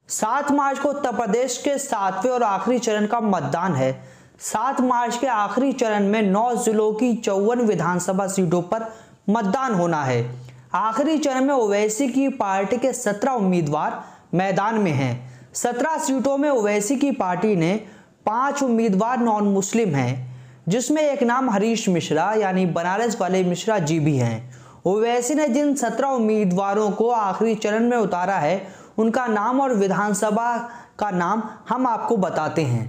7 मार्च को उत्तर प्रदेश के 7वें और आखिरी चरण का मतदान है। 7 मार्च के आखिरी चरण में 9 जिलों की 54 विधानसभा सीटों पर मतदान होना है। आखिरी चरण में ओवैसी की पार्टी के 17 उम्मीदवार मैदान में हैं। 17 सीटों में ओवैसी की पार्टी ने 5 उम्मीदवार नॉन मुस्लिम हैं, जिसमें एक नाम हरीश मिश्रा यानी बनारस वाले मिश्रा जी भी हैं। ओवैसी ने जिन 17 उम्मीदवारों को आखिरी चरण में उतारा है, उनका नाम और विधानसभा का नाम हम आपको बताते हैं।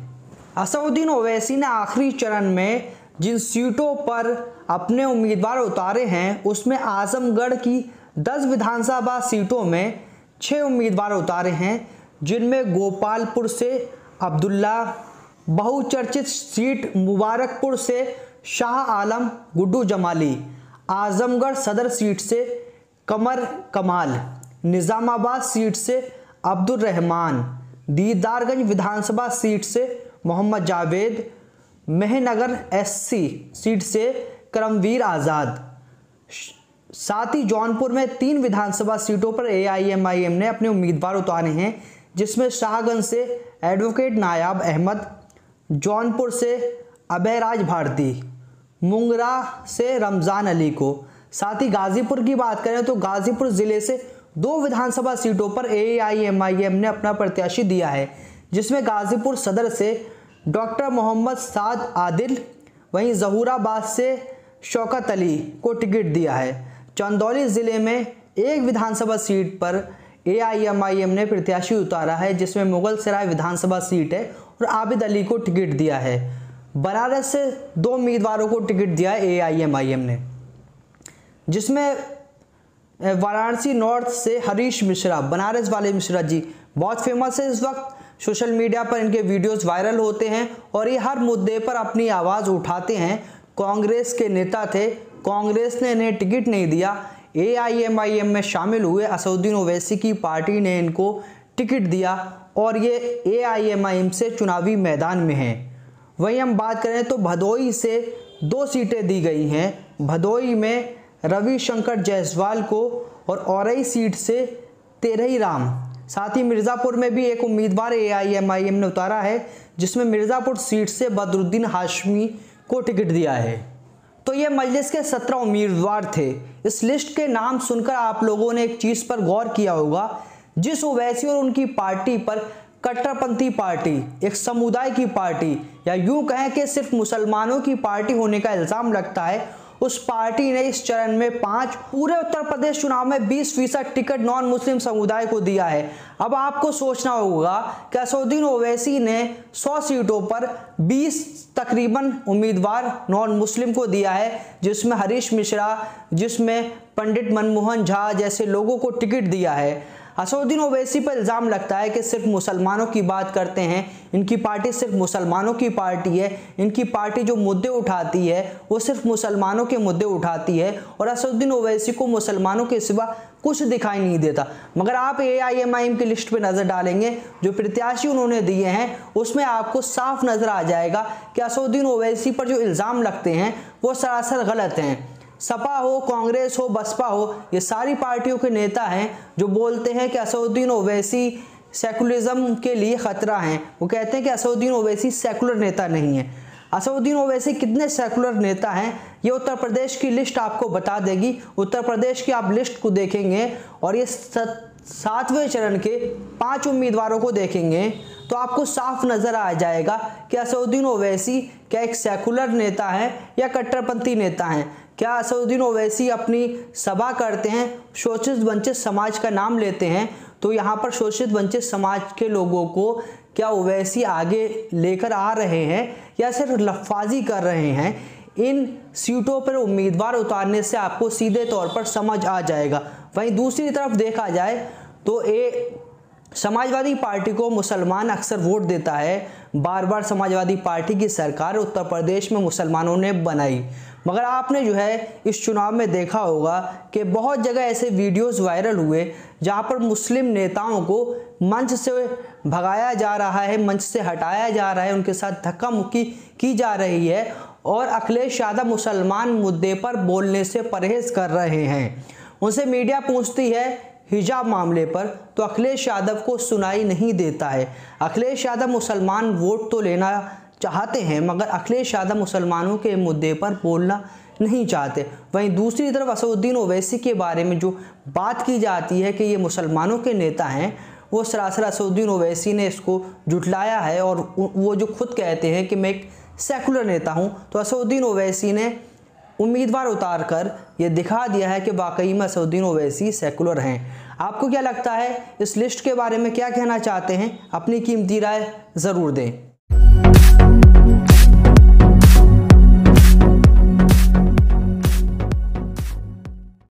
असदुद्दीन ओवैसी ने आखिरी चरण में जिन सीटों पर अपने उम्मीदवार उतारे हैं, उसमें आजमगढ़ की 10 विधानसभा सीटों में 6 उम्मीदवार उतारे हैं, जिनमें गोपालपुर से अब्दुल्ला, बहुचर्चित सीट मुबारकपुर से शाह आलम गुड्डू जमाली, आजमगढ़ सदर सीट से कमर कमाल, निजामाबाद सीट से अब्दुल रहमान, दीदारगंज विधानसभा सीट से मोहम्मद जावेद, मेहनगर एससी सीट से करमवीर आज़ाद। साथ ही जौनपुर में 3 विधानसभा सीटों पर एआईएमआईएम ने अपने उम्मीदवार उतारे हैं, जिसमें शाहगंज से एडवोकेट नायाब अहमद, जौनपुर से अभयराज भारती, मुंगरा से रमज़ान अली को। साथ ही गाजीपुर की बात करें तो गाजीपुर जिले से 2 विधानसभा सीटों पर एआईएमआईएम ने अपना प्रत्याशी दिया है, जिसमें गाजीपुर सदर से डॉक्टर मोहम्मद साद आदिल, वहीं जहूराबाद से शौकत अली को टिकट दिया है। चंदौली जिले में 1 विधानसभा सीट पर एआईएमआईएम ने प्रत्याशी उतारा है, जिसमें मुगल सराय विधानसभा सीट है और आबिद अली को टिकट दिया है। बनारस से 2 उम्मीदवारों को टिकट दिया है एआईएमआईएम ने, जिसमें वाराणसी नॉर्थ से हरीश मिश्रा, बनारस वाले मिश्रा जी बहुत फेमस है। इस वक्त सोशल मीडिया पर इनके वीडियोस वायरल होते हैं और ये हर मुद्दे पर अपनी आवाज़ उठाते हैं। कांग्रेस के नेता थे, कांग्रेस ने इन्हें टिकट नहीं दिया, एआईएमआईएम में शामिल हुए, असदुद्दीन ओवैसी की पार्टी ने इनको टिकट दिया और ये एआईएमआईएम से चुनावी मैदान में हैं। वहीं हम बात करें तो भदोई से 2 सीटें दी गई हैं। भदोई में रविशंकर जायसवाल को और औरई सीट से तेरही राम। साथ ही मिर्ज़ापुर में भी एक उम्मीदवार एआईएमआईएम ने उतारा है, जिसमें मिर्ज़ापुर सीट से बदरुद्दीन हाशमी को टिकट दिया है। तो ये मजलिस के 17 उम्मीदवार थे। इस लिस्ट के नाम सुनकर आप लोगों ने एक चीज़ पर गौर किया होगा, जिस ओवैसी और उनकी पार्टी पर कट्टरपंथी पार्टी, एक समुदाय की पार्टी या यूं कहें कि सिर्फ मुसलमानों की पार्टी होने का इल्ज़ाम लगता है, उस पार्टी ने इस चरण में 5, पूरे उत्तर प्रदेश चुनाव में 20% टिकट नॉन मुस्लिम समुदाय को दिया है। अब आपको सोचना होगा कि असदुद्दीन ओवैसी ने 100 सीटों पर 20 तकरीबन उम्मीदवार नॉन मुस्लिम को दिया है, जिसमें हरीश मिश्रा, जिसमें पंडित मनमोहन झा जैसे लोगों को टिकट दिया है। असदुद्दीन ओवैसी पर इल्ज़ाम लगता है कि सिर्फ मुसलमानों की बात करते हैं, इनकी पार्टी सिर्फ मुसलमानों की पार्टी है, इनकी पार्टी जो मुद्दे उठाती है वो सिर्फ मुसलमानों के मुद्दे उठाती है और असदुद्दीन ओवैसी को मुसलमानों के सिवा कुछ दिखाई नहीं देता। मगर आप एआईएमआईएम की लिस्ट पे नज़र डालेंगे, जो प्रत्याशी उन्होंने दिए हैं, उसमें आपको साफ नज़र आ जाएगा कि असदुद्दीन ओवैसी पर जो इल्ज़ाम लगते हैं वो सरासर गलत हैं। सपा हो, कांग्रेस हो, बसपा हो, ये सारी पार्टियों के नेता हैं जो बोलते हैं कि असदुद्दीन ओवैसी सेकुलरिज्म के लिए ख़तरा हैं। वो कहते हैं कि असदुद्दीन ओवैसी सेकुलर नेता नहीं है। असदुद्दीन ओवैसी कितने सेकुलर नेता हैं, ये उत्तर प्रदेश की लिस्ट आपको बता देगी। उत्तर प्रदेश की आप लिस्ट को देखेंगे और ये 7वें चरण के 5 उम्मीदवारों को देखेंगे तो आपको साफ नज़र आ जाएगा कि असदुद्दीन ओवैसी क्या एक सेकुलर नेता है या कट्टरपंथी नेता हैं। क्या असदुद्दीन ओवैसी अपनी सभा करते हैं, शोषित वंचित समाज का नाम लेते हैं, तो यहाँ पर शोषित वंचित समाज के लोगों को क्या ओवैसी आगे लेकर आ रहे हैं या सिर्फ लफाजी कर रहे हैं? इन सीटों पर उम्मीदवार उतारने से आपको सीधे तौर पर समझ आ जाएगा। वहीं दूसरी तरफ देखा जाए तो समाजवादी पार्टी को मुसलमान अक्सर वोट देता है। बार बार समाजवादी पार्टी की सरकार उत्तर प्रदेश में मुसलमानों ने बनाई, मगर आपने जो है इस चुनाव में देखा होगा कि बहुत जगह ऐसे वीडियोस वायरल हुए जहां पर मुस्लिम नेताओं को मंच से भगाया जा रहा है, मंच से हटाया जा रहा है, उनके साथ धक्का मुक्की की जा रही है और अखिलेश यादव मुसलमान मुद्दे पर बोलने से परहेज कर रहे हैं। उनसे मीडिया पूछती है हिजाब मामले पर, तो अखिलेश यादव को सुनाई नहीं देता है। अखिलेश यादव मुसलमान वोट तो लेना चाहते हैं, मगर अखिलेश यादव मुसलमानों के मुद्दे पर बोलना नहीं चाहते। वहीं दूसरी तरफ असदुद्दीन ओवैसी के बारे में जो बात की जाती है कि ये मुसलमानों के नेता हैं, वो सरासर असदुद्दीन ओवैसी ने इसको जुटलाया है और वो जो खुद कहते हैं कि मैं एक सेकुलर नेता हूं, तो असदुद्दीन ओवैसी ने उम्मीदवार उतार कर ये दिखा दिया है कि वाकई में असदुद्दीन ओवैसी सेकुलर हैं। आपको क्या लगता है, इस लिस्ट के बारे में क्या कहना चाहते हैं? अपनी कीमती राय ज़रूर दें।